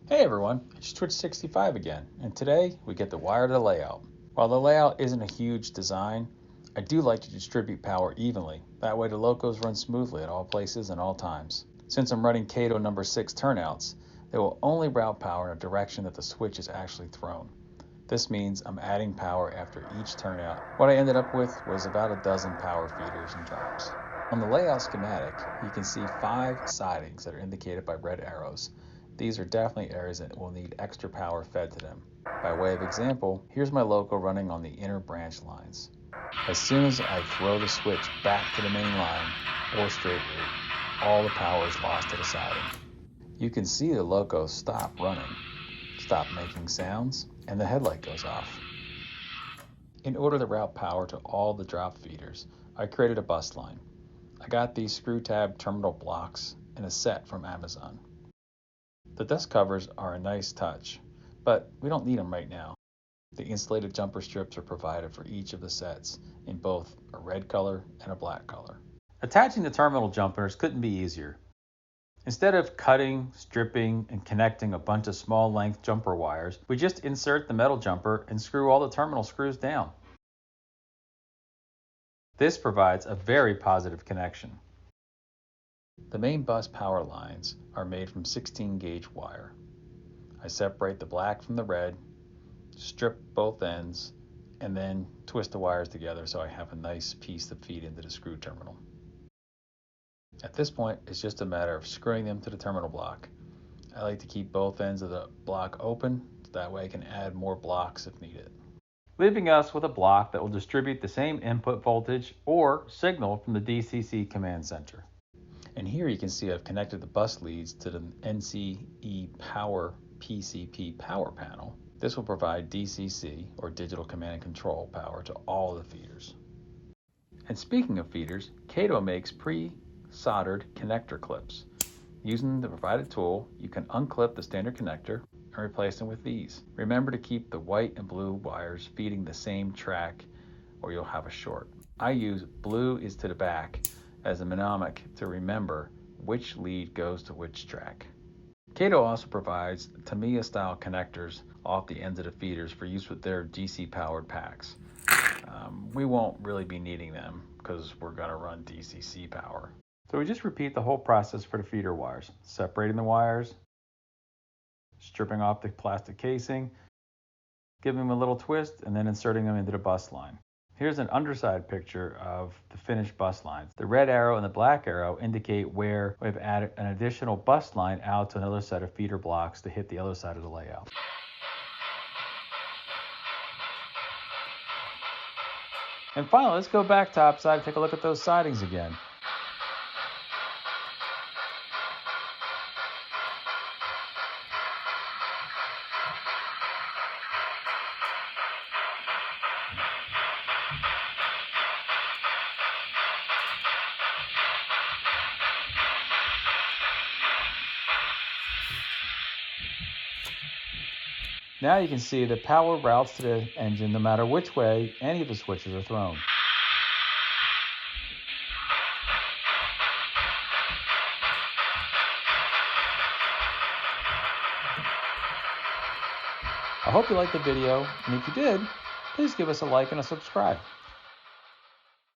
Hey everyone, it's Twitch65 again, and today we get the wire to the layout. While the layout isn't a huge design, I do like to distribute power evenly. That way the locos run smoothly at all places and all times. Since I'm running Kato number 6 turnouts, they will only route power in a direction that the switch is actually thrown. This means I'm adding power after each turnout. What I ended up with was about a dozen power feeders and drops. On the layout schematic, you can see 5 sidings that are indicated by red arrows. These are definitely areas that will need extra power fed to them. By way of example, here's my loco running on the inner branch lines. As soon as I throw the switch back to the main line or straight route, all the power is lost to the siding. You can see the loco stop running, stop making sounds, and the headlight goes off. In order to route power to all the drop feeders, I created a bus line. I got these screw tab terminal blocks in a set from Amazon. The dust covers are a nice touch, but we don't need them right now. The insulated jumper strips are provided for each of the sets in both a red color and a black color. Attaching the terminal jumpers couldn't be easier. Instead of cutting, stripping, and connecting a bunch of small length jumper wires, we just insert the metal jumper and screw all the terminal screws down. This provides a very positive connection. The main bus power lines are made from 16 gauge wire. I separate the black from the red, strip both ends, and then twist the wires together so I have a nice piece to feed into the screw terminal. At this point, it's just a matter of screwing them to the terminal block. I like to keep both ends of the block open, so that way I can add more blocks if needed. Leaving us with a block that will distribute the same input voltage or signal from the DCC command center. And here you can see I've connected the bus leads to the NCE Power PCP power panel. This will provide DCC, or digital command and control, power to all the feeders. And speaking of feeders, Kato makes pre-soldered connector clips. Using the provided tool, you can unclip the standard connector and replace them with these. Remember to keep the white and blue wires feeding the same track or you'll have a short. I use blue is to the back as a mnemonic to remember which lead goes to which track. Kato also provides Tamiya style connectors off the ends of the feeders for use with their DC powered packs. We won't really be needing them because we're going to run DCC power. So we just repeat the whole process for the feeder wires, separating the wires, stripping off the plastic casing, giving them a little twist, and then inserting them into the bus line. Here's an underside picture of the finished bus lines. The red arrow and the black arrow indicate where we've added an additional bus line out to another set of feeder blocks to hit the other side of the layout. And finally, let's go back topside and take a look at those sidings again. Now you can see the power routes to the engine no matter which way any of the switches are thrown. I hope you liked the video, and if you did, please give us a like and a subscribe.